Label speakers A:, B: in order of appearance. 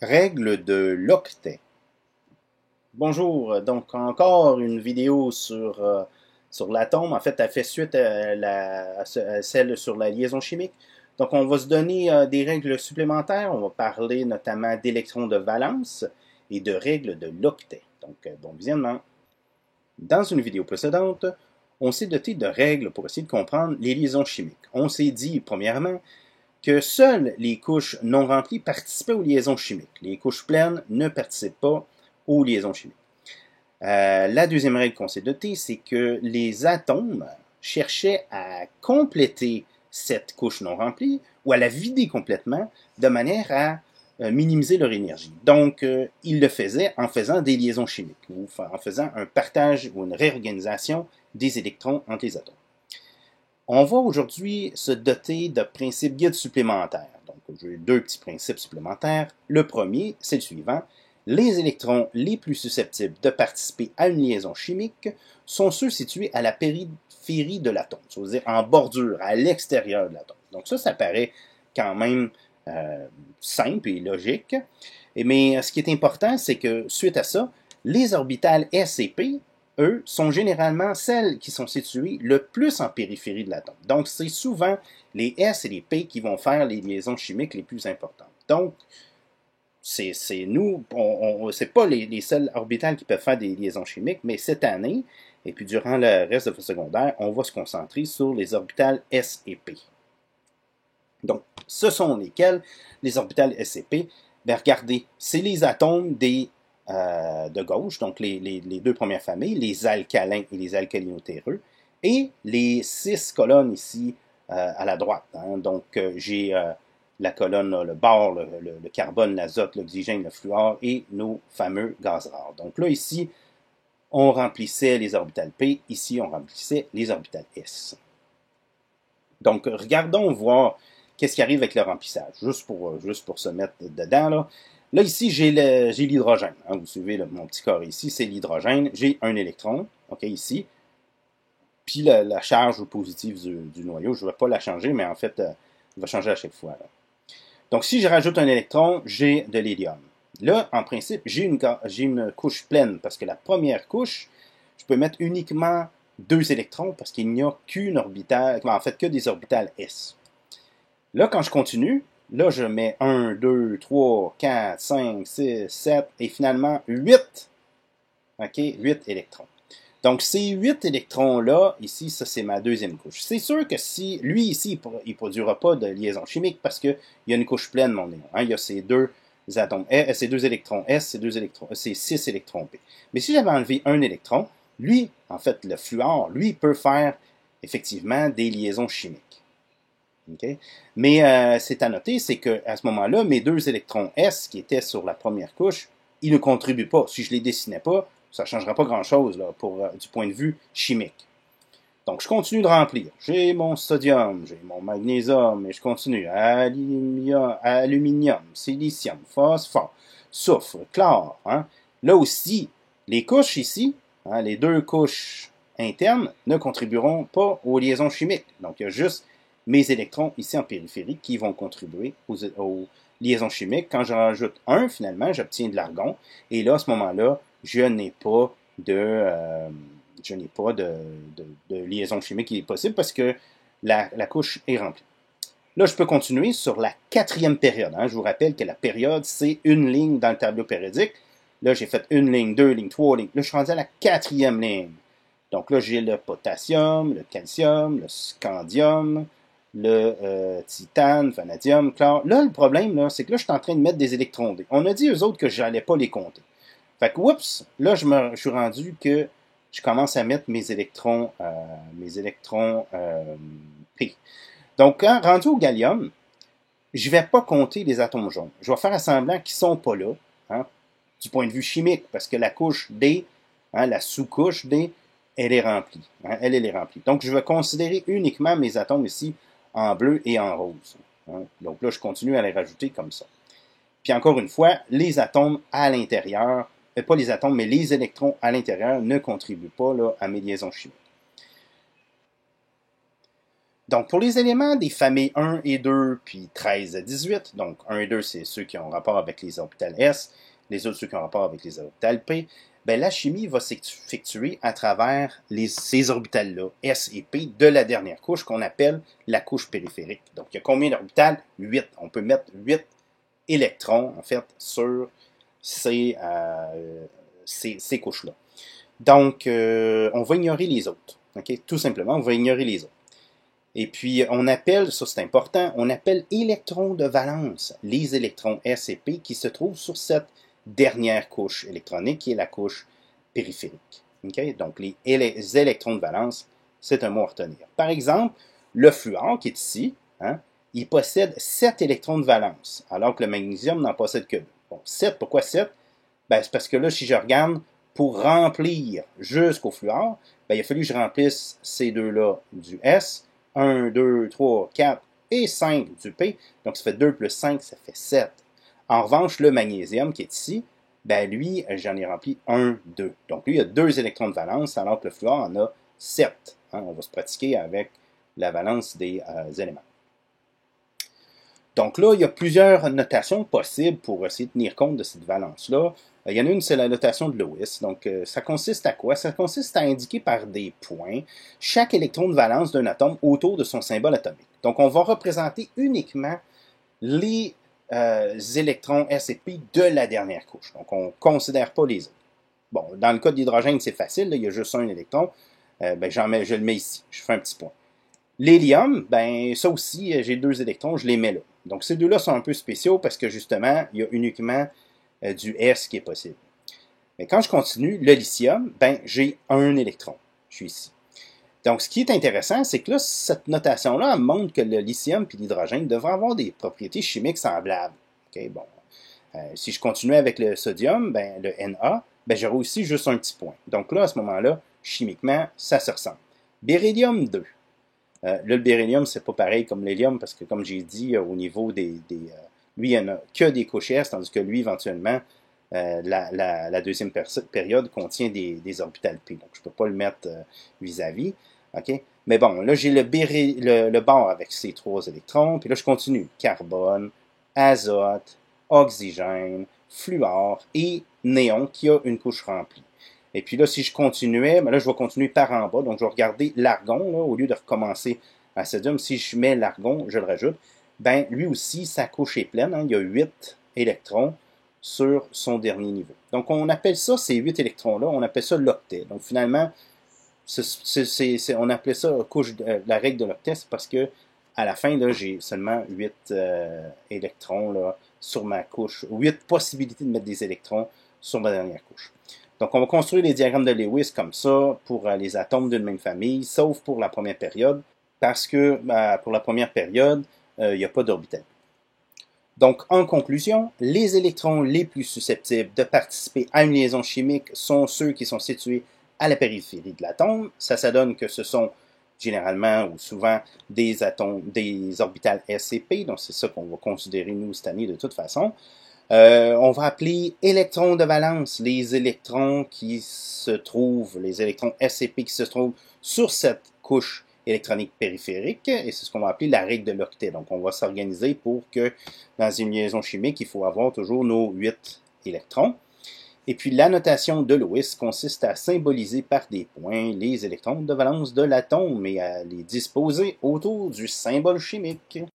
A: Règle de l'octet. Bonjour, donc encore une vidéo sur l'atome. En fait, elle fait suite à celle sur la liaison chimique. Donc, on va se donner des règles supplémentaires. On va parler notamment d'électrons de valence et de règles de l'octet. Donc, bon visionnement. Dans une vidéo précédente, on s'est doté de règles pour essayer de comprendre les liaisons chimiques. On s'est dit, premièrement, que seules les couches non remplies participaient aux liaisons chimiques. Les couches pleines ne participent pas aux liaisons chimiques. La deuxième règle qu'on s'est dotée, c'est que les atomes cherchaient à compléter cette couche non remplie ou à la vider complètement de manière à minimiser leur énergie. Donc, ils le faisaient en faisant des liaisons chimiques ou en faisant un partage ou une réorganisation des électrons entre les atomes. On va aujourd'hui se doter de principes guides supplémentaires. Donc, j'ai deux petits principes supplémentaires. Le premier, c'est le suivant. Les électrons les plus susceptibles de participer à une liaison chimique sont ceux situés à la périphérie de l'atome, c'est-à-dire en bordure, à l'extérieur de l'atome. Donc ça paraît quand même simple et logique. Mais ce qui est important, c'est que suite à ça, les orbitales S et P, eux, sont généralement celles qui sont situées le plus en périphérie de l'atome. Donc, c'est souvent les S et les P qui vont faire les liaisons chimiques les plus importantes. Donc, c'est pas les seuls orbitales qui peuvent faire des liaisons chimiques, mais cette année, et puis durant le reste de votre secondaire, on va se concentrer sur les orbitales S et P. Donc, ce sont lesquels, les orbitales S et P? Bien, regardez, c'est les atomes de gauche, donc les deux premières familles, les alcalins et les alcalino-terreux, et les 6 colonnes ici à la droite. Hein. Donc, j'ai la colonne, le bord, le carbone, l'azote, l'oxygène, le fluor et nos fameux gaz rares. Donc là, ici, on remplissait les orbitales P, ici, on remplissait les orbitales S. Donc, regardons voir qu'est-ce qui arrive avec le remplissage, juste pour se mettre dedans, là. Là, ici, j'ai l'hydrogène. Hein, vous suivez mon petit carré ici, c'est l'hydrogène. J'ai un électron, OK, ici. Puis la charge positive du noyau, je ne vais pas la changer, mais en fait, elle va changer à chaque fois. Là. Donc, si je rajoute un électron, j'ai de l'hélium. Là, en principe, j'ai une couche pleine, parce que la première couche, je peux mettre uniquement 2 électrons, parce qu'il n'y a qu'une orbitale, en fait, que des orbitales S. Là, quand je continue, là, je mets 1, 2, 3, 4, 5, 6, 7 et finalement 8. OK? 8 électrons. Donc, ces 8 électrons-là, ici, ça, c'est ma deuxième couche. C'est sûr que si, lui, ici, il ne produira pas de liaison chimique parce qu'il y a une couche pleine, mon néon. Hein? Il y a ces deux atomes, ces 2 électrons S, ces 6 électrons P. Mais si j'avais enlevé un électron, lui, en fait, le fluor, lui, peut faire effectivement des liaisons chimiques. Okay? Mais c'est à noter, c'est qu'à ce moment-là, mes 2 électrons S qui étaient sur la première couche, ils ne contribuent pas. Si je ne les dessinais pas, ça ne changera pas grand-chose du point de vue chimique. Donc, je continue de remplir. J'ai mon sodium, j'ai mon magnésium, et je continue. Aluminium, silicium, phosphore, soufre, chlore. Hein? Là aussi, les couches ici, hein, les 2 couches internes, ne contribueront pas aux liaisons chimiques. Donc, il y a juste mes électrons ici en périphérie qui vont contribuer aux liaisons chimiques. Quand j'en rajoute un, finalement, j'obtiens de l'argon. Et là, à ce moment-là, je n'ai pas de liaison chimique qui est possible parce que la couche est remplie. Là, je peux continuer sur la 4e période. Hein. Je vous rappelle que la période, c'est une ligne dans le tableau périodique. Là, j'ai fait une ligne, 2 lignes, 3 lignes. Là, je suis rendu à la 4e ligne. Donc là, j'ai le potassium, le calcium, le scandium, le titane, vanadium, chlore. Là, le problème, là, c'est que là, je suis en train de mettre des électrons D. On a dit eux autres que je n'allais pas les compter. Fait que, oups, là, je suis rendu que je commence à mettre mes électrons P. Donc, quand rendu au gallium, je ne vais pas compter les atomes jaunes. Je vais faire semblant qu'ils ne sont pas là, hein, du point de vue chimique, parce que la couche D, hein, la sous-couche D, elle est remplie. Hein, elle est remplie. Donc, je vais considérer uniquement mes atomes ici en bleu et en rose. Hein. Donc là, je continue à les rajouter comme ça. Puis encore une fois, les atomes à l'intérieur, pas les électrons à l'intérieur ne contribuent pas là, à mes liaisons chimiques. Donc, pour les éléments des familles 1 et 2, puis 13 à 18, donc 1 et 2, c'est ceux qui ont rapport avec les orbitales S, les autres, ceux qui ont rapport avec les orbitales P, ben, la chimie va s'effectuer à travers ces orbitales-là, S et P, de la dernière couche qu'on appelle la couche périphérique. Donc, il y a combien d'orbitales? 8. On peut mettre 8 électrons, en fait, sur ces couches-là. Donc, on va ignorer les autres. Okay? Tout simplement, on va ignorer les autres. Et puis, on appelle, ça c'est important, on appelle électrons de valence les électrons S et P qui se trouvent sur cette dernière couche électronique qui est la couche périphérique. Okay? Donc, les électrons de valence, c'est un mot à retenir. Par exemple, le fluor qui est ici, hein, il possède 7 électrons de valence, alors que le magnésium n'en possède que 2. Bon, 7, pourquoi 7? Ben, c'est parce que là, si je regarde, pour remplir jusqu'au fluor, ben, il a fallu que je remplisse ces deux-là du S, 1, 2, 3, 4 et 5 du P. Donc, ça fait 2 plus 5, ça fait 7. En revanche, le magnésium qui est ici, ben lui, j'en ai rempli 1, 2. Donc, lui, il a 2 électrons de valence, alors que le fluor en a 7. Hein, on va se pratiquer avec la valence des éléments. Donc là, il y a plusieurs notations possibles pour essayer de tenir compte de cette valence-là. Il y en a une, c'est la notation de Lewis. Donc, ça consiste à quoi? Ça consiste à indiquer par des points chaque électron de valence d'un atome autour de son symbole atomique. Donc, on va représenter uniquement les électrons S et P de la dernière couche. Donc, on ne considère pas les autres. Bon, dans le cas de l'hydrogène, c'est facile. Là, il y a juste un électron. Ben, je le mets ici. Je fais un petit point. L'hélium, ben, ça aussi, j'ai 2 électrons, je les mets là. Donc, ces deux-là sont un peu spéciaux parce que, justement, il y a uniquement du S qui est possible. Mais quand je continue, le lithium, ben, j'ai un électron. Je suis ici. Donc, ce qui est intéressant, c'est que là, cette notation-là montre que le lithium et l'hydrogène devraient avoir des propriétés chimiques semblables. Okay, bon. Si je continue avec le sodium, ben, le Na, ben, j'aurai aussi juste un petit point. Donc là, à ce moment-là, chimiquement, ça se ressemble. Béridium 2. Là, le bérylium, c'est pas pareil comme l'hélium parce que, comme j'ai dit, au niveau lui, il n'y en a que des couches S, tandis que lui, éventuellement, la deuxième période contient des orbitales P. Donc, je ne peux pas le mettre vis-à-vis. Okay? Mais bon, là, j'ai le bord avec ces 3 électrons. Puis là, je continue. Carbone, azote, oxygène, fluor et néon qui a une couche remplie. Et puis là, si je continuais, ben là, je vais continuer par en bas. Donc, je vais regarder l'argon, là, au lieu de recommencer à sodium. Si je mets l'argon, je le rajoute. Ben, lui aussi, sa couche est pleine. Hein, il y a 8 électrons sur son dernier niveau. Donc, on appelle ça, ces 8 électrons-là, on appelle ça l'octet. Donc, finalement, on appelait ça la règle de l'octet, c'est parce que à la fin, là, j'ai seulement 8 électrons là, sur ma couche, 8 possibilités de mettre des électrons sur ma dernière couche. Donc, on va construire les diagrammes de Lewis comme ça pour les atomes d'une même famille, sauf pour la première période, parce que pour la première période, il n'y a pas d'orbital. Donc, en conclusion, les électrons les plus susceptibles de participer à une liaison chimique sont ceux qui sont situés à la périphérie de l'atome. Ça donne que ce sont généralement ou souvent des orbitales S et P, donc c'est ça qu'on va considérer nous cette année de toute façon. On va appeler électrons de valence les électrons qui se trouvent, les électrons S et P qui se trouvent sur cette couche électronique périphérique, et c'est ce qu'on va appeler la règle de l'octet. Donc, on va s'organiser pour que dans une liaison chimique, il faut avoir toujours nos 8 électrons. Et puis, la notation de Lewis consiste à symboliser par des points les électrons de valence de l'atome et à les disposer autour du symbole chimique.